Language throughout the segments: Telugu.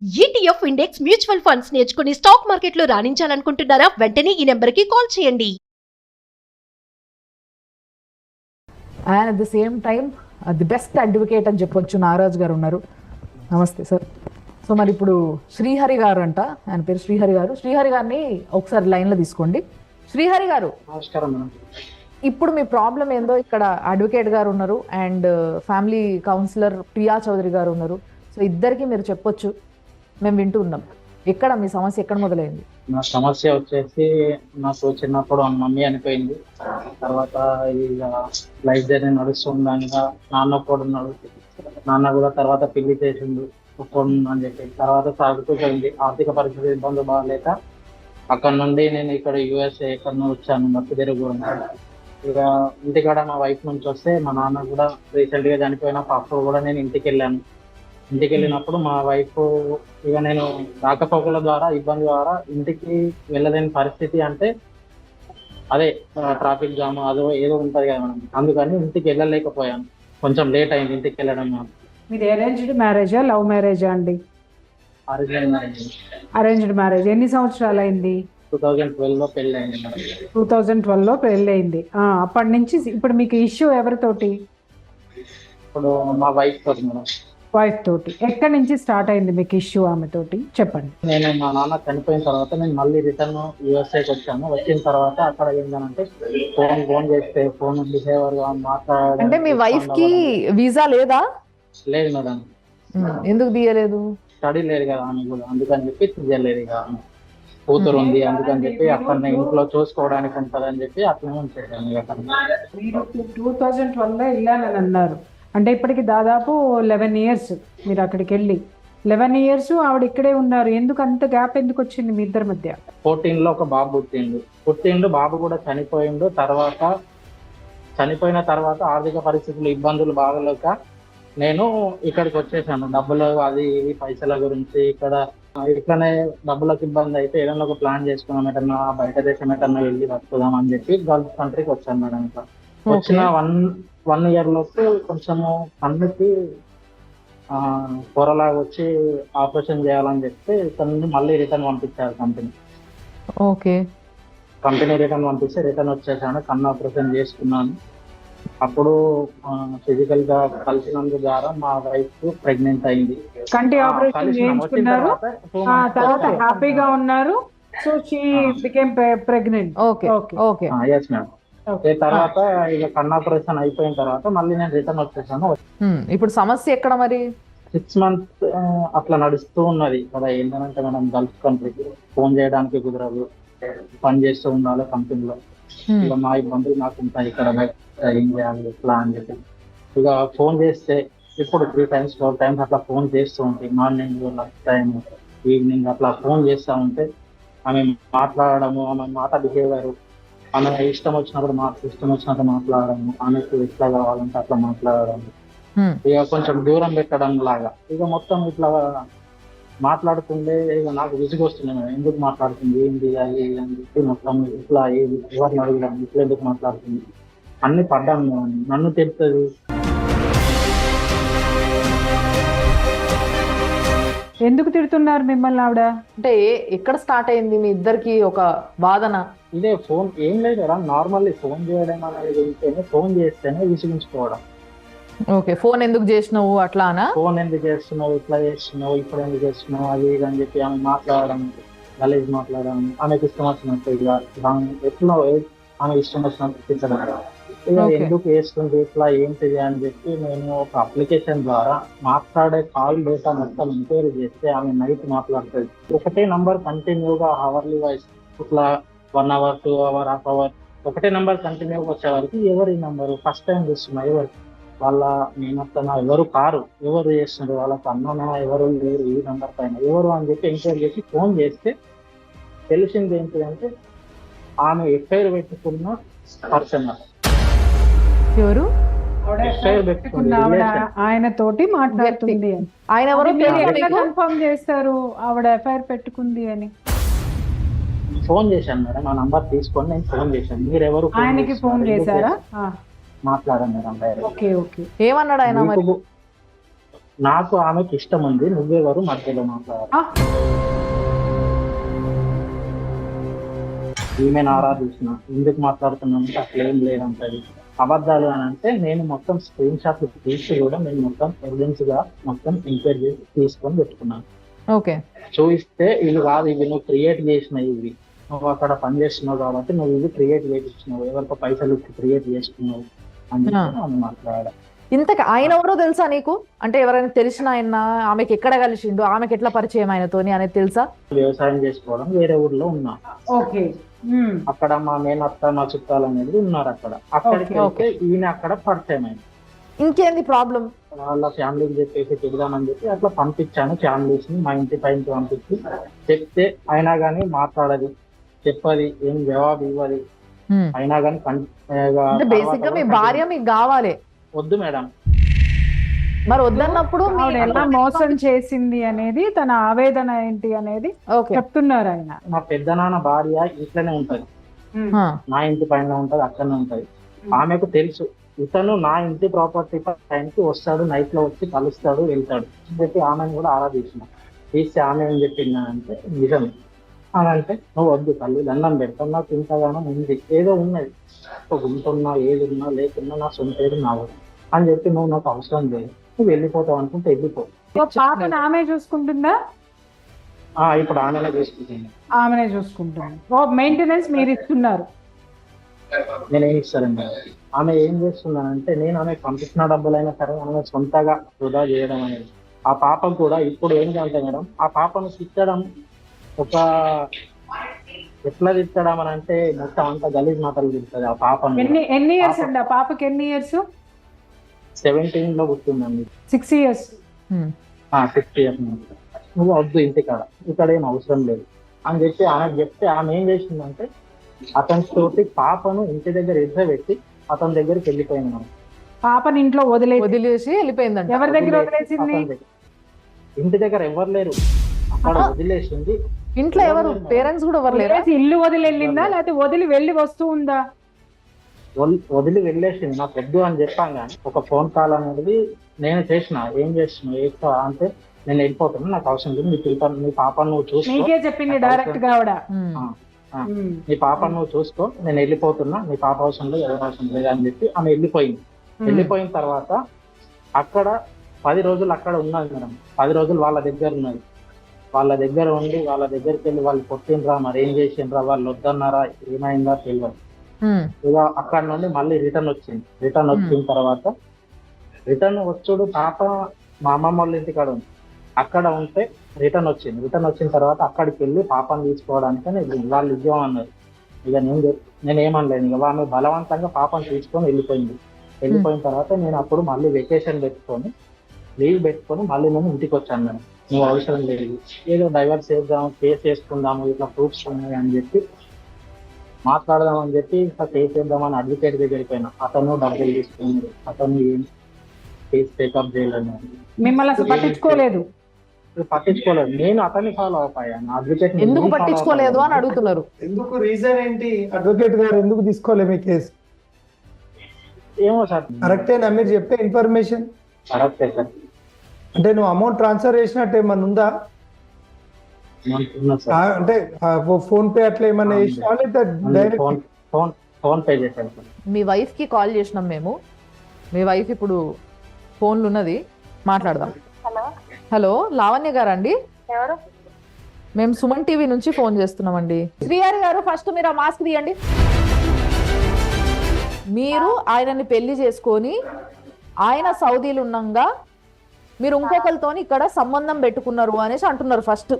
ETF ఇండెక్స్ మ్యూచువల్ ఫండ్స్ నేర్చుకుని స్టాక్ మార్కెట్లో రాణించాలనుకుంటున్నారా? వెంటనే ఈ నెంబర్కి కాల్ చేయండి. And at the same time the best advocate అని చెప్పొచ్చు నాగరాజ్ గారు ఉన్నారు. నమస్తే సార్. సో మరి ఇప్పుడు శ్రీహరి గారు అంట, ఆయన పేరు శ్రీహరి గారు. శ్రీహరి గారిని ఒకసారి లైన్లో తీసుకోండి. శ్రీహరి గారు, నమస్కారం మేడం. ఇప్పుడు మీ ప్రాబ్లం ఏందో ఇక్కడ అడ్వకేట్ గారు ఉన్నారు and family counsellor Priya Chaudhary garu ఉన్నారు. సో ఇద్దరికి మీరు చెప్పొచ్చు, మేము వింటూ ఉన్నాం. ఎక్కడ మీ సమస్య ఎక్కడ మొదలైంది? నా సమస్య వచ్చేసి నాకు చిన్నప్పుడు మమ్మీ చనిపోయింది. తర్వాత ఇక లైఫ్ జర్నీ నడుస్తుండగా నాన్న కూడా ఉన్నాడు. నాన్న కూడా తర్వాత పెళ్లి చేసిండు అని చెప్పి తర్వాత సాగుతూ పోయింది. ఆర్థిక పరిస్థితి ఇబ్బంది బాగాలేక అక్కడ నుండి నేను ఇక్కడ యూఎస్ఏ ఎక్కడ వచ్చాను మత్తు తిరుగురు. ఇక ఇంటికాడ మా వైఫ్ నుంచి వస్తే మా నాన్న కూడా రీసెంట్ గా చనిపోయినప్పుడు అప్పుడు కూడా నేను ఇంటికి వెళ్ళాను. ఇంటికి వెళ్ళినప్పుడు మా వైఫ్ ఇక నేను రాకపోకల ద్వారా ఇబ్బంది ద్వారా ఇంటికి వెళ్ళలేని పరిస్థితి, అంటే అదే ట్రాఫిక్ జామ్ అదో ఏదో ఉంటుంది కదా మేడం, అందుకని ఇంటికి వెళ్ళలేకపోయాను. కొంచెం లేట్ అయింది ఇంటికి వెళ్ళడం. మీది అరేంజ్డ్ మ్యారేజా లవ్ మ్యారేజా అండి? Arranged marriage. ఎన్ని సంవత్సరాలు అయింది? 2012 లో పెళ్లి అయింది మేడం. 2012 లో పెళ్ళి అయింది. అప్పటి నుంచి ఇప్పుడు మీకు ఇష్యూ ఎవరితోటి? ఇప్పుడు మా వైఫ్ తోటి మేడం. వైఫ్ తోటి. ఎక్కడి నుంచి స్టార్ట్ అయింది మీకు ఇష్యూ ఆమెతోటి? చెప్పండి. నేను మా నాన్న చనిపోయిన తర్వాత నేను మళ్ళీ రిటర్న్ యూఎస్ఏకి వచ్చాను. వచ్చిన తర్వాత అక్కడ ఏంటంటే ఫోన్ చేస్తే ఫోన్ బిహేవియర్ గా మాట్లాడడం. అంటే మీ వైఫ్ కి వీసా లేదా? లేదు మేడం. ఎందుకు తీయలేదు? స్టడీ లేదు కదా ఆమె కూడా, అందుకని చెప్పి తీయలేదు. ఇక కూతురు ఉంది అందుకని చెప్పి అక్కడ ఇంట్లో చూసుకోవడానికి ఉంటుంది అని చెప్పి అట్లనే ఉంచేసాను. మీరు 2012 లో వెళ్ళానని అన్నారు, అంటే ఇప్పటికి దాదాపు 11 years మీరు అక్కడికి వెళ్ళి. 11 years ఆవిడ ఇక్కడే ఉన్నారు. ఎందుకు అంత గ్యాప్ ఎందుకు వచ్చింది మీ ఇద్దరి మధ్య? 14 లో ఒక బాబు పుట్టిండు. బాబు కూడా చనిపోయిండు. చనిపోయిన తర్వాత ఆర్థిక పరిస్థితులు ఇబ్బందులు బాగలేక నేను ఇక్కడికి వచ్చేసాను. డబ్బులు అది ఇవి పైసల గురించి ఇక్కడ ఇట్లనే డబ్బులకు ఇబ్బంది అయితే ఏదైనా ఒక ప్లాన్ చేసుకున్నాం, ఎటన్నా బయట దేశం ఎటన్నా వెళ్ళి వస్తుందాం అని చెప్పి గల్ఫ్ కంట్రీకి వచ్చాను మేడం. ఇట్లా వచ్చిన 1 year లోపు కొంచెము కన్నుకి పొరలాగా వచ్చి ఆపరేషన్ చేయాలని చెప్తే ఇక్కడ నుండి మళ్ళీ రిటర్న్ పంపించారు కంపెనీ. ఓకే. కంపెనీ రిటర్న్ పంపిస్తే రిటర్న్ వచ్చేసాను. కన్ను ఆపరేషన్ చేసుకున్నాను. అప్పుడు ఫిజికల్ గా కలిసినందు ద్వారా మా వైఫ్ ప్రెగ్నెంట్ అయింది. కంటి ఆపరేషన్ చేయించుకున్నారు, తర్వాత హ్యాపీగా ఉన్నారు. So she became pregnant. Okay okay. Yes madam. తర్వాత ఇక కన్ను ఆపరేషన్ అయిపోయిన తర్వాత మళ్ళీ నేను రిటర్న్ వచ్చేసాను. ఇప్పుడు సమస్య ఎక్కడ మరి? 6 months అట్లా నడుస్తూ ఉన్నది కదా. ఏంటంటే మనం గల్ఫ్ కంట్రీకి ఫోన్ చేయడానికి కుదరదు, పని చేస్తూ ఉండాలి కంపెనీలో. ఇక మా ఇబ్బందులు నాకు ఉంటాయి ఇక్కడ, ఏం చేయాలి ఇట్లా అని చెప్పి ఇక ఫోన్ చేస్తే ఇప్పుడు 3 times 4 times అట్లా ఫోన్ చేస్తూ ఉంటాయి. మార్నింగ్, లంచ్ టైం, ఈవినింగ్ అట్లా ఫోన్ చేస్తూ ఉంటే ఆమె మాట్లాడము, ఆమె మాట బిహేవియర్, ఆమె ఇష్టం వచ్చినప్పుడు మాట్లాడము, ఆమెకు ఎట్లా కావాలంటే అట్లా మాట్లాడడం, ఇక కొంచెం దూరం పెట్టడం లాగా. ఇక మొత్తం ఇట్లా మాట్లాడుతుండే ఇక నాకు విసుగు వస్తుంది. ఎందుకు మాట్లాడుతుంది, ఏంటి అది అని చెప్పి మొత్తం ఇట్లా ఎవరిని అడగడం, ఇట్లా ఎందుకు మాట్లాడుతుంది అన్ని పడ్డాను. నన్ను తెలుస్తుంది. ఎందుకు తిడుతున్నారు మిమ్మల్ని ఆవిడ? అంటే ఎక్కడ స్టార్ట్ అయింది మీ ఇద్దరికి ఒక వాదన? ఇదే ఫోన్ ఏం లేదు కదా, నార్మల్లీ ఫోన్ చేయడం అనేది ఉంటేనే, ఫోన్ చేస్తేనే విసిగించుకోవడం. ఓకే. ఫోన్ ఎందుకు చేసినావు అట్లానా? ఫోన్ ఎందుకు చేస్తున్నావు, ఇట్లా చేస్తున్నావు, ఇప్పుడు ఎందుకు చేస్తున్నావు, అది ఇది అని చెప్పి ఆమె మాట్లాడడం, గలీజ్ మాట్లాడడం, ఆమెకు ఇష్టం వచ్చినట్టు ఇక ఎట్లా ఆమె ఇష్టం వచ్చినట్టు తిట్టడం. ఇక ఎందుకు వేస్తుంది ఇట్లా ఏంటిది అని చెప్పి నేను ఒక అప్లికేషన్ ద్వారా మాట్లాడే కాల్ డేటా మొత్తం ఎంక్వైరీ చేస్తే ఆమె నైట్ మాట్లాడుతుంది. ఒకటే నంబర్ కంటిన్యూగా అవర్లీ వైజ్ ఇట్లా 1 hour 2 hour హాఫ్ అవర్ ఒకటే నంబర్ కంటిన్యూగా వచ్చేవారికి ఎవరి నంబరు ఫస్ట్ టైం చూస్తున్నా, ఎవరు వాళ్ళ నేనత్తనా ఎవరు కారు, ఎవరు చేస్తున్నారు, వాళ్ళకి అన్ననా ఎవరు లేరు ఈ నంబర్ పైన ఎవరు అని చెప్పి ఎంక్వైరీ చేసి ఫోన్ చేస్తే తెలిసింది ఏంటిదంటే ఆమె ఎఫ్ఐఆర్ పెట్టుకున్న పర్సన్. ఎవరు? ఎఫ్ఐఆర్ పెట్టుకున్న ఆయన తోటి మాట్లాడుతుంది. ఆయన ఎవరు కన్ఫర్మ్ చేస్తారు ఆవిడ ఎఫ్ఐఆర్ పెట్టుకుంది అని? ఫోన్ చేశాను మేడం, ఆ నంబర్ తీసుకొని నేను ఫోన్ చేశాను. మీరు ఎవరు ఆయనకి ఫోన్ చేశారా? మాట్లాడాను మేడం. Okay okay. ఏమన్నాడు ఆయన మరి? నాకు ఆమెకి ఇష్టం ఉంది, నువ్వెవరు మధ్యలో మాట్లాడాలి? ఆ, ఈమెను ఆరాధించిన ఎందుకు మాట్లాడుతున్నామంటే అట్లా ఏం లేదంటది. అబద్ధాలు అని అంటే నేను మొత్తం స్క్రీన్ షాట్లు తీసి కూడా నేను మొత్తం ఎవిడెన్స్ గా మొత్తం ఎంక్వైరీ చేసి తీసుకొని పెట్టుకున్నాను. ఓకే. చూపిస్తే ఇవి కాదు, ఇవి నువ్వు క్రియేట్ చేసినవి, ఇవి నువ్వు అక్కడ పని చేస్తున్నావు కాబట్టి నువ్వు ఇవి క్రియేట్ చేసినావు, ఎవరికో పైసలు ఇచ్చి క్రియేట్ చేసుకున్నావు అని చెప్పి మనం మాట్లాడాలి. ఇంతకు ఆయన ఎవరో తెలుసా నీకు? అంటే ఎవరైనా తెలిసిన ఆయన, ఆమెకి ఎక్కడ కలిసిండు, ఆమెకి ఎట్లా పరిచయం ఆయనతోని అనేది తెలుసా? వ్యవసాయం చేసుకోవడం వేరే ఊర్లో ఉన్నా, ఓకే. అక్కడ మా మేనత్త మా చుట్టాలు అనేది ఉన్నారు అక్కడ. అక్కడికి వెళ్తే ఈయన అక్కడ పరిచయం అయింది. ఇంకేంది ప్రాబ్లం? వాళ్ళ ఫ్యామిలీకి చెప్పేసి చెబుదామని చెప్పి అట్లా పంపించాను ఫ్యామిలీస్ ని, మా ఇంటి పైకి పంపించి చెప్తే అయినా కానీ మాట్లాడది, చెప్పది, ఏం జవాబు ఇవ్వది. అయినా కానీ బేసిక్ గా మీ భార్య మీకు కావాలి. వద్దు మేడం. మరి వద్దన్నప్పుడు ఆవిడ ఎలా మోసం చేసింది అనేది, తన ఆవేదన ఏంటి అనేది చెప్తున్నారు ఆయన. మా పెద్దనాన్న భార్య ఇంట్లోనే ఉంటది, నా ఇంటి పైన ఉంటది, అక్కడనే ఉంటది. ఆమెకు తెలుసు ఇతను నా ఇంటి ప్రాపర్టీ టైంకి వస్తాడు, నైట్ లో వచ్చి కలుస్తాడు, వెళ్తాడు అని చెప్పి ఆమెను కూడా ఆరాధించిన. తీసి ఆమె ఏం చెప్పిందంటే నిజమే అని అంటే, నువ్వు వద్దు తల్లి, దండం పెడతావు, నాకు ఇంతగానో ఉంది, ఏదో ఉన్నది, ఒక గుంటున్నా ఏది ఉన్నా లేకున్నా నా సొంతేది నావు అని చెప్పి, నువ్వు నాకు అవసరం లేదు, నువ్వు వెళ్ళిపోతావు అనుకుంటే వెళ్ళిపో. పాపను ఆమె చూసుకుంటుందా? ఇప్పుడు ఆమెనే చూసుకుంటుంది. ఆమెనే చూసుకుంటుంది. మెయింటెనెన్స్ మీరు ఇస్తున్నారు? నేనేం ఇస్తానండి. ఆమె ఏం చేస్తున్నానంటే, నేను ఆమె పంపించిన డబ్బులైనా సరే ఆమె సొంతగా వృధా చేయడం అనేది. ఆ పాప కూడా ఇప్పుడు ఏంటంటే మేడం, ఆ పాపను తిట్టడం ఒక ఎట్లా తిట్టడం అని అంటే మొత్తం అంతా గలీజ్ మాటలు తిడుతుంది ఆ పాపను. ఎన్ని ఇయర్స్ అండి ఆ పాపకి? ఎన్ని ఇయర్స్? 17 లో పుట్టిందండి. 6 years. 6 years. నువ్వు వద్దు ఇంటికాడ, ఇక్కడ ఏం అవసరం లేదు అని చెప్పి ఆమెకు చెప్తే ఆమె ఏం చేసిందంటే అతనితోటి పాపను ఇంటి దగ్గర ఎద్దబెట్టి అతని దగ్గరికి వెళ్ళిపోయింది. మనం పాపని ఇంట్లో వదిలేసి వెళ్ళిపోయిందంట. ఎవరి దగ్గర వదిలేసింది? ఇంటి దగ్గర ఎవరు లేరు, అక్కడ వదిలేసింది. ఇంట్లో ఎవరు? పేరెంట్స్ కూడా ఎవరు లేరు? ఇల్లు వదిలి వెళ్ళిందా లేకపోతే వదిలి వెళ్ళి వస్తూ ఉందా? వదిలి వెళ్ళేసింది. నాకు వద్దు అని చెప్పాను కానీ ఒక ఫోన్ కాల్ అనేది నేను చేసిన. ఏం చేస్తున్నా అంటే, నేను వెళ్ళిపోతున్నా, నాకు అవసరం లేదు, మీ పాపను నువ్వు చూసుకో. నీకే చెప్పింది డైరెక్ట్ గా ఆవిడ, నీ పాపను నువ్వు చూసుకో, నేను వెళ్ళిపోతున్నా, నీ పాప అవసరం లేదు, ఎవరు అవసరం లేదు అని చెప్పి ఆమె వెళ్ళిపోయింది. వెళ్ళిపోయిన తర్వాత అక్కడ 10 రోజులు అక్కడ ఉన్నది మేడం. 10 రోజులు వాళ్ళ దగ్గర ఉన్నది. వాళ్ళ దగ్గర ఉండి వాళ్ళ దగ్గరికి వెళ్ళి వాళ్ళు కొట్టినరా, మరి ఏం చేసిండ్రా, వాళ్ళు వద్దన్నారా, ఏమైందా తెలియదు. ఇక అక్కడ నుండి మళ్ళీ రిటర్న్ వచ్చింది. రిటర్న్ వచ్చిన తర్వాత రిటర్న్ వచ్చుడు పాప మా అమ్మమ్మ వాళ్ళ ఇంటికాడ ఉంది, అక్కడ ఉంటే రిటర్న్ వచ్చింది. రిటర్న్ వచ్చిన తర్వాత అక్కడికి వెళ్ళి పాపను తీసుకోవడానికి వాళ్ళు ఉద్యోగం అన్నారు. ఇక నేను ఏమనలేదు. ఇక ఆమె బలవంతంగా పాపను తీసుకొని వెళ్ళిపోయింది. వెళ్ళిపోయిన తర్వాత నేను అప్పుడు మళ్ళీ వెకేషన్ పెట్టుకొని లీవ్ పెట్టుకొని మళ్ళీ నేను ఇంటికి వచ్చాను. నేను నువ్వు అవసరం లేదు, ఏదో డైవర్స్ చేద్దాం, కేసు వేసుకుందాము, ఇట్లా ప్రూఫ్స్ ఉన్నాయి అని చెప్పి మాట్లాడదాం అని చెప్పి ఇట్లా కేసు వేద్దామని అడ్వకేట్ దగ్గరికి పోయినా. అతను డబ్బులు తీసుకున్నాడు, అతను ఏం కేసు టేకప్ చేయలేదు. మిమ్మల్ని అసలు పట్టించుకోలేదు? పట్టించుకోలేదు. నేను అతన్ని ఫాలో అయిపోయాను. అడ్వకేట్ ఎందుకు పట్టించుకోలేదు అని అడుగుతున్నారు. ఎందుకు? రీజన్ ఏంటి? అడ్వకేట్ గారు ఎందుకు తీసుకోలేదు మీ కేసు? ఏమో సార్. కరెక్టేనా మీరు చెప్పే ఇన్ఫర్మేషన్? కరెక్టే సార్. అంటే నువ్వు అమౌంట్ ట్రాన్స్ఫర్ చేసినట్టు ఏమన్నా ఉందా? అంటే ఫోన్ పే అట్లా ఏమన్నా ఫోన్ పే చేశాను సార్. మీ వైఫ్ కి కాల్ చేసినాం మేము. మీ వైఫ్ ఇప్పుడు ఫోన్లు ఉన్నది, మాట్లాడదాం. హలో, లావణ్య గారండి? ఎవరు? మేము సుమన్ టీవీ నుంచి ఫోన్ చేస్తున్నామండి. శ్రీహరి గారు, ఫస్ట్ మీరు ఆ మాస్క్ తీయండి. మీరు ఆయనని పెళ్లి చేసుకొని ఆయన సౌదీలు ఉన్నాగా మీరు ఇంకొకరితో ఇక్కడ సంబంధం పెట్టుకున్నారు అనేసి అంటున్నారు. ఫస్ట్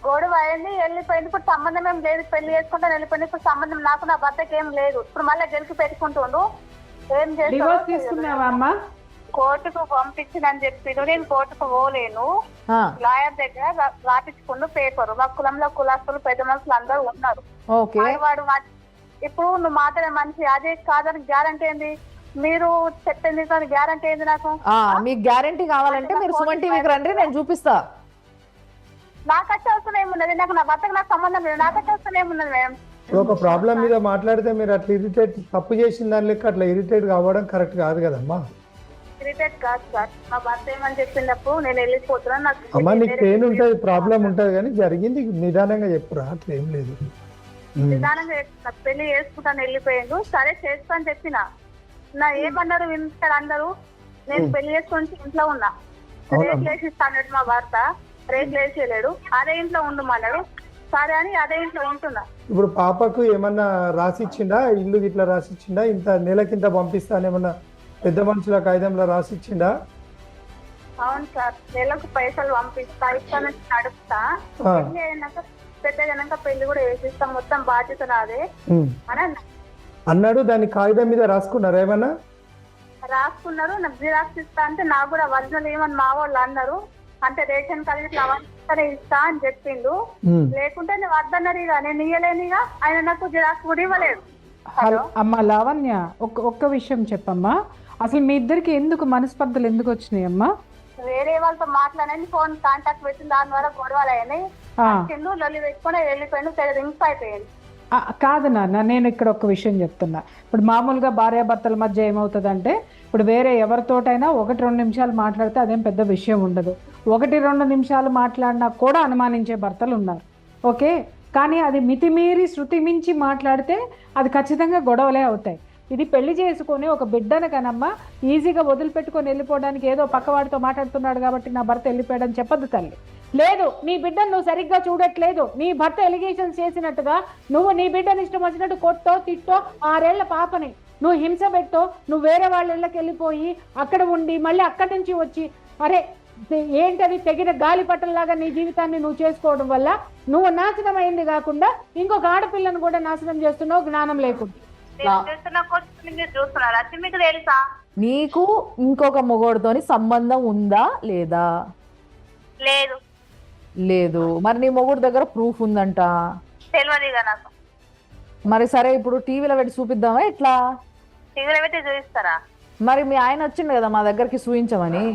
గొడవ అయింది, వెళ్ళిపోయింది. ఇప్పుడు సంబంధం ఏం లేదు, పెళ్లి చేసుకుంటాను వెళ్ళిపోయింది. ఇప్పుడు సంబంధం నాకు నా భర్తకి ఏం లేదు. ఇప్పుడు మళ్ళీ గెలిచి పెట్టుకుంటుండు. ఏం చేస్తున్నావా? కోర్టుకు పంపించిందని చెప్పి నేను కోర్టుకు పోలేను. లాయర్ దగ్గర రాపించుకున్న పేపర్. మా కులంలో కులాస్తులు పెద్ద మనుషులు అందరూ ఉన్నారు. వాడు ఇప్పుడు నువ్వు మాట్లాడే మనిషి అదే కాదని గ్యారంటీ ఏంది? మీరు చెప్పింది గ్యారంటీ ఏంది? నాకు మీకు గ్యారంటీ కావాలంటే మీరు సుమన్ టీవీకి రండి, నేను చూపిస్తా. నాకచ్చే అవసరం ఏమున్నది? నాకు నా భర్తకు నాకు సంబంధం లేదు. నాకచ్చే అవసరం ఏమున్నది మేడం? ఒక ప్రాబ్లం మీద మాట్లాడితే మీరు అట్లా ఇరిటేట్, తప్పు చేసిన దాని లెక్క అట్లా ఇరిటేట్ కావడం కరెక్ట్ కాదు కదమ్మా. ఇరిటేట్ కాదు సార్. మా భర్త ఏమని చెప్పినప్పుడు నేను వెళ్ళిపోతున్నా, నాకు అమ్మా నీకు పెయిన్ ఉంటుంది, ప్రాబ్లం ఉంటుంది, కానీ జరిగింది నిదానంగా చెప్పురా, అట్లా ఏం లేదు. నిదానంగా చెప్తున్నా. పెళ్లి చేసుకుంటాను వెళ్ళిపోయిండు. సరే చేసుకో అని చెప్పిన. నా ఏమన్నారు వింటారు అందరూ. నేను పెళ్లి చేసుకుని ఇంట్లో ఉన్నా. రేట్లు వేసి ఇస్తాడు మా భర్త, రేట్లు వేసేయలేడు. అదే ఇంట్లో ఉండమన్నాడు. సరే అని అదే ఇంట్లో ఉంటున్నా. ఇప్పుడు పాపకు ఏమన్నా రాసిచ్చిండా, ఇల్లు గిట్లా రాసిచ్చిండా, ఇంత నెలకింత పంపిస్తానేమన్నా పెద్ద మనుషుల కాగితంలో రాసిచ్చిండా? అవును సార్, నెలకు పైసలు పంపిస్తా, ఇస్తానని నడుపుతా. పెళ్లి అయినాక పెద్దగైనాక పెళ్లి కూడా వేసిస్తాం, మొత్తం బాధ్యత నాదే అని అన్నాడు. దాని కాగితం మీద రాసుకున్నారా ఏమన్నా? రాసుకున్నారు. నాకు జిరాక్స్ ఇస్తా అంటే నాకు కూడా ఒరిజినల్ ఏమని మా వాళ్ళు అన్నారు. అంటే రేషన్ కార్డు ఇట్లా అవన్నీ ఇస్తా అని చెప్పిండు. లేకుంటే నేను వద్దన్నారు. ఇక నేను ఇయ్యలేనిగా, ఆయన నాకు జిరాక్స్ కూడా ఇవ్వలేదు. అమ్మ లావణ్య, ఒక్క విషయం చెప్పమ్మా. అసలు మీ ఇద్దరికి ఎందుకు మనస్పర్ధలు ఎందుకు వచ్చినాయి అమ్మా? వేరే వాళ్ళతో మాట్లాడని ఫోన్ కాంటాక్ట్ పెట్టిన దాని ద్వారా గొడవలు అయినాయి. లొల్లి పెట్టుకుని వెళ్ళిపోయాను. రింగ్స్ అయిపోయింది. కాదు నాన్న, నేను ఇక్కడ ఒక విషయం చెప్తున్నా. ఇప్పుడు మామూలుగా భార్యాభర్తల మధ్య ఏమవుతుందంటే, ఇప్పుడు వేరే ఎవరితోటైనా 1-2 నిమిషాలు మాట్లాడితే అదేం పెద్ద విషయం ఉండదు. 1-2 నిమిషాలు మాట్లాడినా కూడా అనుమానించే భర్తలు ఉన్నారు. ఓకే, కానీ అది మితిమీరి శృతి మించి మాట్లాడితే అది ఖచ్చితంగా గొడవలే అవుతాయి. ఇది పెళ్లి చేసుకొని ఒక బిడ్డను కనమ్మా ఈజీగా వదిలిపెట్టుకొని వెళ్ళిపోవడానికి ఏదో పక్కవాడితో మాట్లాడుతున్నాడు కాబట్టి నా భర్త వెళ్ళిపోయాడని చెప్పద్దు తల్లి. లేదు, నీ బిడ్డను నువ్వు సరిగ్గా చూడట్లేదు. నీ భర్త ఎలిగేషన్స్ చేసినట్టుగా నువ్వు నీ బిడ్డని ఇష్టం వచ్చినట్టు కొట్టో తిట్టో 6 ఏళ్ల పాపని నువ్వు హింస పెట్టో, నువ్వు వేరే వాళ్ళ ఇళ్ళకి వెళ్ళిపోయి అక్కడ ఉండి మళ్ళీ అక్కడి నుంచి వచ్చి అరే ఏంటది తెగిన గాలి పట్టంలాగా నీ జీవితాన్ని నువ్వు చేసుకోవడం వల్ల నువ్వు నాశనం అయింది కాకుండా ఇంకొక ఆడపిల్లను కూడా నాశనం చేస్తున్నావు జ్ఞానం లేకుండా. నీకు ఇంకొక మొగోడితోని సంబంధం ఉందా లేదా? లేదు. లేదు. మరి నీ మొగుడు దగ్గర ప్రూఫ్ ఉందంట. తెలియదుగా నాకు. మరి సరే, ఇప్పుడు టీవీలో పెట్టి చూపిద్దామా ఎట్లా? టీవీలో పెట్టి చూపిస్తారా? మరి మీ ఆయన వచ్చిండు కదా మా దగ్గరికి చూపించమని.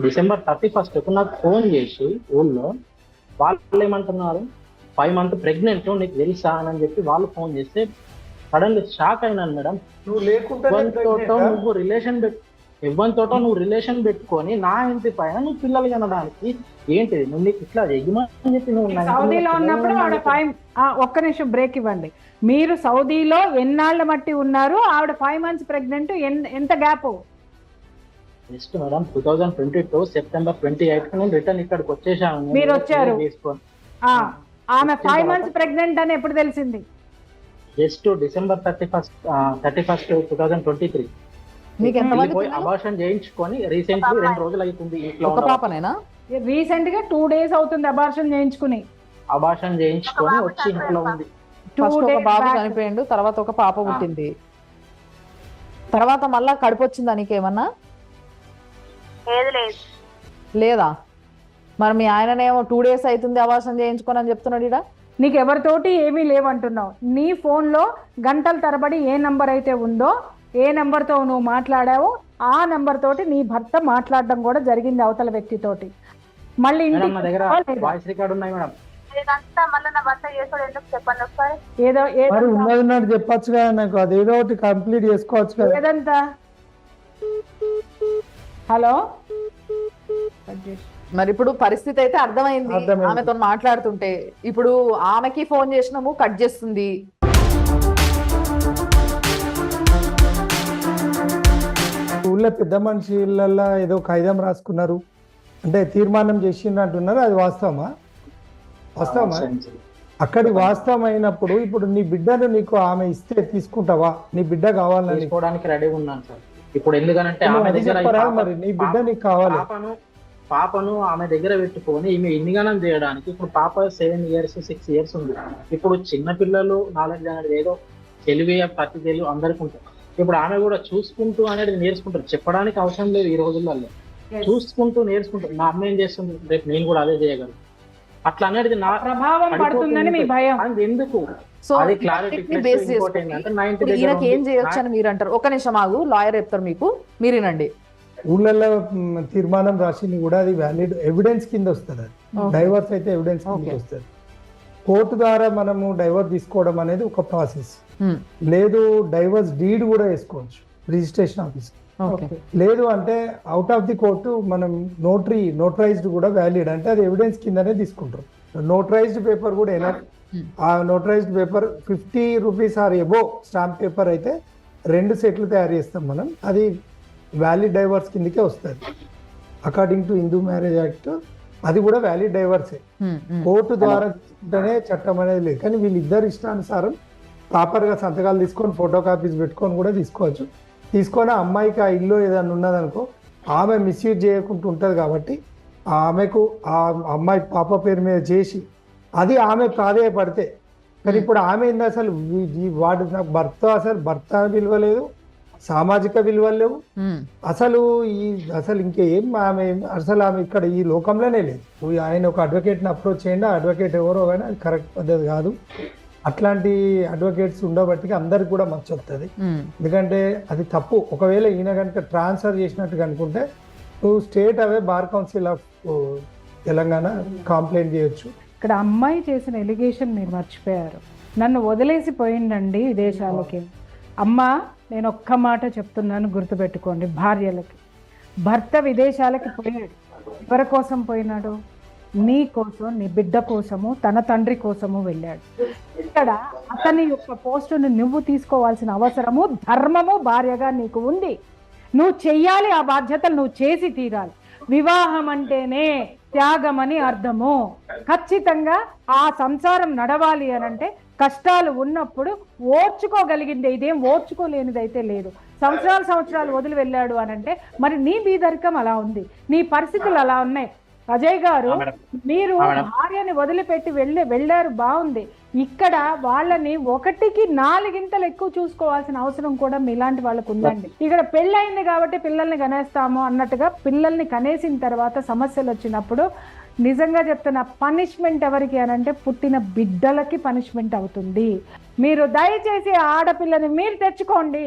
December 31st నాకు ఫోన్ చేసి ఊళ్ళో వాళ్ళు ఏమంటున్నారు, 5 months ప్రెగ్నెంట్ నీకు తెలుసా అని చెప్పి వాళ్ళు ఫోన్ చేస్తే సడన్లీ షాక్ అయినాను మేడం. నువ్వు లేకుంటే నువ్వు రిలేషన్ పెట్టుకొని నా ఇంటి పైన నువ్వు పిల్లలు కనడానికి ఏంటిది? నువ్వు నీకు ఇట్లా ఎగిమని చెప్పి నువ్వు సౌదీలో ఉన్నప్పుడు ఆవిడ 5 ఒక్క నిమిషం బ్రేక్ ఇవ్వండి. మీరు సౌదీలో ఎన్నాళ్ళ మట్టి ఉన్నారు? ఆవిడ 5 months ప్రెగ్నెంట్. ఎంత గ్యాప్? జస్ట్ మేడం 2022 September 28 నేను రిటర్న్ ఇక్కడికి వచ్చేసాను. మీరు వచ్చారు. ఆమె 5 months ప్రెగ్నెంట్ అని ఎప్పుడు తెలిసింది? జస్ట్ December 31st 2023 అబార్షన్ చేయించుకొని రీసెంట్లీ 2 రోజులు అవుతుంది. ఇంట్లో ఒక పాపనేనా? రీసెంట్ గా 2 days అవుతుంది అబార్షన్ చేయించుకుని. అబార్షన్ చేయించుకొని వచ్చి ఇంట్లో ఉంది. ఫస్ట్ ఒక బాబు చనిపోయిండు, తర్వాత ఒక పాప పుట్టింది, తర్వాత మళ్ళా కడుపు వచ్చిందా నీకేమన్నా? లేదా? మరి మీ ఆయననేమో 2 days అవుతుంది అబార్షన్ చేయించుకొని అని చెప్తున్నాడు. ఇడ నీకు ఎవరితోటి ఏమీ లేవంటున్నావు. నీ ఫోన్లో గంటల తరబడి ఏ నంబర్ అయితే ఉందో, ఏ నెంబర్తో నువ్వు మాట్లాడావో ఆ నెంబర్ తోటి నీ భర్త మాట్లాడడం కూడా జరిగింది అవతల వ్యక్తితోటి. మళ్ళీ ఏదో ఉన్నది చెప్పచ్చు కదా నాకు, అదేదో ఒకటి కంప్లీట్ చేసుకోవచ్చు కదా. ఏదంతా హలో, మరి ఇప్పుడు పరిస్థితి అయితే అర్థమైంది ఆమెతో మాట్లాడుతుంటే. ఇప్పుడు ఆమెకి ఫోన్ చేసినాము, కట్ చేస్తుంది. ఊళ్ళో పెద్ద మనుషులలో ఏదో కాగితం రాసుకున్నారు అంటే తీర్మానం చేసిండ్రు అంటున్నారు. అది వాస్తవమా? అక్కడి వాస్తవం అయినప్పుడు ఇప్పుడు నీ బిడ్డను నీకు ఆమె ఇస్తే తీసుకుంటావా? నీ బిడ్డ కావాలని తీసుకోవడానికి రెడీ ఉన్నాను సార్. ఇప్పుడు ఎందుకంటే ఆమె దగ్గర మరి నీ బిడ్డ నీకు కావాలి. పాపను ఆమె దగ్గర పెట్టుకొని ఈమె ఇన్నిగానం చేయడానికి ఇప్పుడు పాప 7 years 6 years ఉంది. ఇప్పుడు చిన్న పిల్లలు నాలెడ్జ్ అనేది ఏదో తెలివి ప్రతి తెలివి అందరికి ఉంటుంది. ఇప్పుడు ఆమె కూడా చూసుకుంటూ అనేది నేర్చుకుంటారు. చెప్పడానికి అవసరం లేదు ఈ రోజులలో. చూసుకుంటూ నేర్చుకుంటారు. మా అమ్మ ఏం చేస్తుంది, రేపు నేను కూడా అదే చేయగలను అట్లా అనేది నా ప్రభావం పడుతుందని మీ భయం. ఎందుకు? సో ఈయనకి ఏం చేయొచ్చు అని మీరు అంటారు? ఒక నిమిషం ఆగు, లాయర్ చెప్తారు మీకు, మీరు వినండి. ఊళ్ళల్లో తీర్మానం రాసింది కూడా అది వ్యాలిడ్ ఎవిడెన్స్ కింద వస్తుంది. అది డైవర్స్ అయితే ఎవిడెన్స్ కింద వస్తుంది. కోర్టు ద్వారా మనము డైవర్స్ తీసుకోవడం అనేది ఒక ప్రాసెస్. లేదు, డైవర్స్ డీడ్ కూడా వేసుకోవచ్చు రిజిస్ట్రేషన్ ఆఫీస్. ఓకే. లేదు అంటే అవుట్ ఆఫ్ ది కోర్టు మనం నోటరైజ్డ్ కూడా వ్యాలిడ్, అంటే అది ఎవిడెన్స్ కిందనే తీసుకుంటారు. నోటరైజ్డ్ పేపర్ కూడా ఎనఫ్. ఆ notarised paper 50 rupees or above stamp paper అయితే 2 సెట్లు తయారు చేస్తాం మనం, అది వ్యాలిడ్ డైవర్స్ కిందకే వస్తుంది. According to Hindu marriage act అది కూడా వ్యాలిడ్ డైవర్సే. కోర్టు ద్వారా తీసుకుంటేనే చట్టం అనేది లేదు. కానీ వీళ్ళిద్దరు ఇష్టానుసారం ప్రాపర్గా సంతకాలు తీసుకొని ఫోటో కాపీస్ పెట్టుకొని కూడా తీసుకోవచ్చు. తీసుకొని ఆ అమ్మాయికి ఆ ఇల్లు ఏదైనా ఉన్నదనుకో ఆమె మిస్యూజ్ చేయకుండా ఉంటుంది కాబట్టి ఆమెకు ఆ అమ్మాయి పాప పేరు మీద చేసి అది ఆమె ప్రాధేయపడితే. కానీ ఇప్పుడు ఆమె ఏంది అసలు వాడు నాకు భర్త విలువ లేదు, సామాజిక విలువలు లేవు, అసలు ఇంకేం ఆమె ఇక్కడ ఈ లోకంలోనే లేదు. ఆయన ఒక అడ్వకేట్ని అప్రోచ్ చేయండి, ఆ అడ్వకేట్ ఎవరో కానీ అది కరెక్ట్ పద్ధతి కాదు. అట్లాంటి అడ్వకేట్స్ ఉండబట్టి అందరికి కూడా మచ్చ వస్తుంది. ఎందుకంటే అది తప్పు. ఒకవేళ ఈయన కనుక ట్రాన్స్ఫర్ చేసినట్టు అనుకుంటే నువ్వు state away bar council of Telangana complaint చేయొచ్చు. ఇక్కడ అమ్మాయి చేసిన ఎలిగేషన్ మీరు మర్చిపోయారు. నన్ను వదిలేసి పోయిందండి విదేశాలకి. అమ్మా నేను ఒక్క మాట చెప్తున్నాను, గుర్తుపెట్టుకోండి. భార్యలకి భర్త విదేశాలకి పోయాడు, ఎవరి కోసం పోయినాడు? నీ కోసం, నీ బిడ్డ కోసము, తన తండ్రి కోసము వెళ్ళాడు. ఇక్కడ అతని యొక్క పోస్టును నువ్వు తీసుకోవాల్సిన అవసరము, ధర్మము భార్యగా నీకు ఉంది. నువ్వు చెయ్యాలి, ఆ బాధ్యతలు నువ్వు చేసి తీరాలి. వివాహం అంటేనే త్యాగం అని అర్థము. ఖచ్చితంగా ఆ సంసారం నడవాలి అనంటే కష్టాలు ఉన్నప్పుడు ఓర్చుకోగలిగిందే, ఇదేం ఓర్చుకోలేనిదైతే లేదు. సంవత్సరాలు వదిలి వెళ్ళాడు అనంటే మరి నీ బీదరికం అలా ఉంది, నీ పరిస్థితులు అలా ఉన్నాయి. అజయ్ గారు, మీరు భార్యని వదిలిపెట్టి వెళ్ళారు, బాగుంది. ఇక్కడ వాళ్ళని 1కి 4 ఎక్కువ చూసుకోవాల్సిన అవసరం కూడా మీలాంటి వాళ్ళకు ఉందండి. ఇక్కడ పెళ్ళయింది కాబట్టి పిల్లల్ని కనేస్తాము అన్నట్టుగా పిల్లల్ని కనేసిన తర్వాత సమస్యలు వచ్చినప్పుడు నిజంగా చెప్తున్న పనిష్మెంట్ ఎవరికి అనంటే పుట్టిన బిడ్డలకి పనిష్మెంట్ అవుతుంది. మీరు దయచేసి ఆడపిల్లని మీరు తెచ్చుకోండి,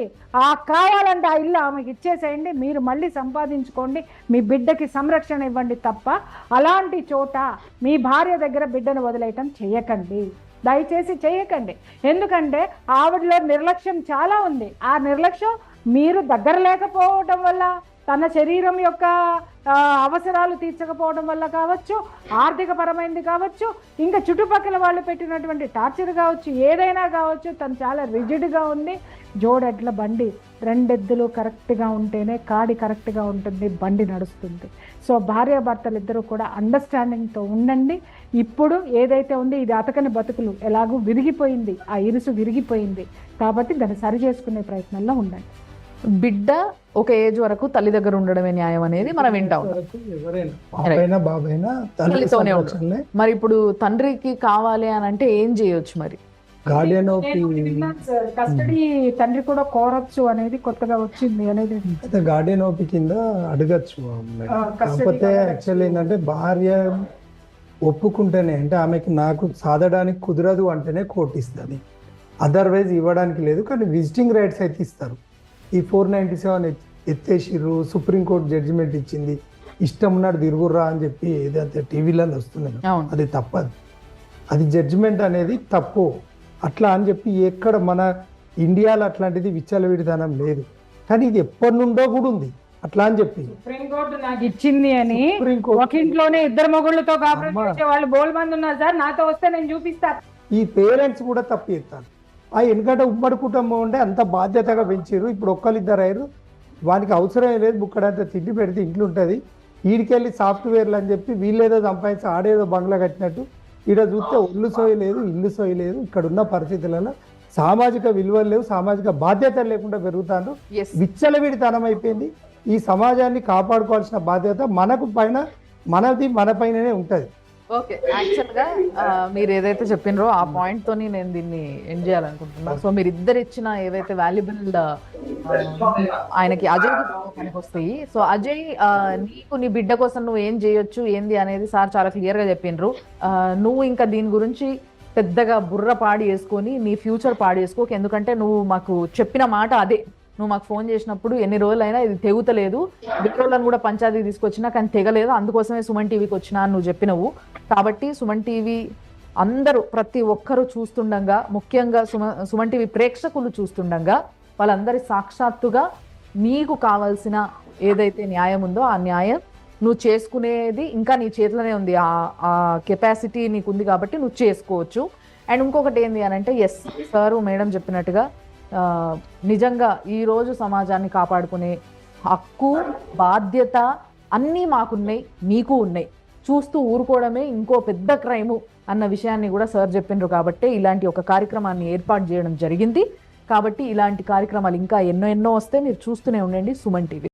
కావాలంటే ఆ ఇల్లు ఆమెకి ఇచ్చేసేయండి, మీరు మళ్ళీ సంపాదించుకోండి, మీ బిడ్డకి సంరక్షణ ఇవ్వండి తప్ప అలాంటి చోట మీ భార్య దగ్గర బిడ్డను వదిలేయటం చేయకండి, దయచేసి చేయకండి. ఎందుకంటే ఆవిడలో నిర్లక్ష్యం చాలా ఉంది. ఆ నిర్లక్ష్యం మీరు దగ్గర లేకపోవడం వల్ల, తన శరీరం యొక్క అవసరాలు తీర్చకపోవడం వల్ల కావచ్చు, ఆర్థిక పరమైనది కావచ్చు, ఇంకా చుట్టుపక్కల వాళ్ళు పెట్టినటువంటి టార్చర్ కావచ్చు, ఏదైనా కావచ్చు. తను చాలా రిజిడ్గా ఉంది. జోడెడ్ల బండి, 2 ఎద్దులు కరెక్ట్గా ఉంటేనే కాడి కరెక్ట్గా ఉంటుంది, బండి నడుస్తుంది. సో భార్యాభర్తలు ఇద్దరు కూడా అండర్స్టాండింగ్తో ఉండండి. ఇప్పుడు ఏదైతే ఉంది ఇది అతకని బతుకులు, ఎలాగూ విరిగిపోయింది, ఆ ఇరుసు విరిగిపోయింది కాబట్టి దాన్ని సరి చేసుకునే ప్రయత్నంలో ఉండండి. బిడ్డ ఒక ఏజ్ వరకు తల్లి దగ్గర ఉండడమే న్యాయం అనేది మనం వింటాం. తల్లితోనే ఉంటుంది. మరి ఇప్పుడు తండ్రికి కావాలి అని అంటే ఏం చేయొచ్చు? మరి కస్టడీ తండ్రి కూడా కోరొచ్చు అనేది కొత్తగా వచ్చింది అనేది గార్డియన్ ఓపీ కింద అడగచ్చు. కాకపోతే యాక్చువల్లీ ఏంటంటే భార్య ఒప్పుకుంటేనే, అంటే ఆమెకి నాకు సాధడానికి కుదరదు అంటేనే కోర్టు ఇస్తుంది, అదర్వైజ్ ఇవ్వడానికి లేదు. కానీ విజిటింగ్ రైట్స్ అయితే ఇస్తారు. ఈ 497 ఎత్తేసిర్రు, సుప్రీంకోర్టు జడ్జిమెంట్ ఇచ్చింది, ఇష్టం ఉన్నాడు తిరుగుర్రా అని చెప్పి ఏదైతే టీవీలలో వస్తుంది, అది తప్పదు. అది జడ్జిమెంట్ అనేది తప్పు. అట్లా అని చెప్పి ఎక్కడ మన ఇండియాలో అట్లాంటిది విచ్చలవిడితనం లేదు. కానీ ఇది ఎప్పటి నుండో కూడా ఉంది అట్లా అని చెప్పి. సుప్రీంకోర్టు నాకు ఇచ్చింది అని ఒక ఇంట్లోనే 2 మొగుళ్ళతో కాపురం చేసే వాళ్ళు బోల్ మంది ఉన్నారు సార్, నాతో వస్తే నేను చూపిస్తాను. ఈ పేరెంట్స్ కూడా తప్పు చేస్తారు. ఎందుకంటే ఉమ్మడి కుటుంబం ఉంటే అంత బాధ్యతగా పెంచారు. ఇప్పుడు 1-2 అయ్యారు, వానికి అవసరం లేదు, బుక్కడంతా తిండి పెడితే ఇంట్లో ఉంటుంది. వీడికెళ్ళి సాఫ్ట్వేర్లు అని చెప్పి వీళ్ళేదో సంపాదించి ఆడేదో బంగ్లా కట్టినట్టు ఈడ చూస్తే ఒళ్ళు సోయలేదు, ఇల్లు సోయలేదు. ఇక్కడ ఉన్న పరిస్థితులలో సామాజిక విలువలు లేవు, సామాజిక బాధ్యతలు లేకుండా పెరుగుతాను. విచ్చలవిడితనం అయిపోయింది. ఈ సమాజాన్ని కాపాడుకోవాల్సిన బాధ్యత మన పైననే ఉంటుంది. ఓకే, యాక్చువల్గా మీరు ఏదైతే చెప్పినారో ఆ పాయింట్ తోని నేను దీన్ని ఎండ్ చేయాలనుకుంటున్నాను. సో మీరు ఇద్దరు ఇచ్చిన ఏవైతే వాల్యుబుల్ ఆయనకి అజయ్కి వస్తాయి. సో అజయ్, నీకు నీ బిడ్డ కోసం నువ్వు ఏం చేయొచ్చు ఏంది అనేది సార్ చాలా క్లియర్గా చెప్పినారు. నువ్వు ఇంకా దీని గురించి పెద్దగా బుర్ర పాడి వేసుకొని నీ ఫ్యూచర్ పాడి వేసుకోకు. ఎందుకంటే నువ్వు మాకు చెప్పిన మాట అదే. నువ్వు మాకు ఫోన్ చేసినప్పుడు ఎన్ని రోజులైనా ఇది తెగుతలేదు, విక్రోళ్ళని కూడా పంచాయతీ తీసుకొచ్చినా కానీ తెగలేదు, అందుకోసమే సుమన్ టీవీకి వచ్చినా అని నువ్వు చెప్పినవు. కాబట్టి సుమన్ టీవీ అందరూ ప్రతి ఒక్కరూ చూస్తుండగా, ముఖ్యంగా సుమన్ టీవీ ప్రేక్షకులు చూస్తుండగా వాళ్ళందరి సాక్షాత్తుగా నీకు కావాల్సిన ఏదైతే న్యాయం ఉందో ఆ న్యాయం నువ్వు చేసుకునేది ఇంకా నీ చేతిలోనే ఉంది. ఆ కెపాసిటీ నీకు ఉంది కాబట్టి నువ్వు చేసుకోవచ్చు. అండ్ ఇంకొకటి ఏంది అని అంటే, ఎస్ సారు మేడం చెప్పినట్టుగా నిజంగా ఈరోజు సమాజాన్ని కాపాడుకునే హక్కు, బాధ్యత అన్నీ మాకున్నాయి, మీకు ఉన్నాయి. చూస్తూ ఊరుకోవడమే ఇంకో పెద్ద క్రైము అన్న విషయాన్ని కూడా సార్ చెప్పిండ్రు కాబట్టి ఇలాంటి ఒక కార్యక్రమాన్ని ఏర్పాటు చేయడం జరిగింది. కాబట్టి ఇలాంటి కార్యక్రమాలు ఇంకా ఎన్నో వస్తే మీరు చూస్తూనే ఉండండి సుమన్ టీవీ.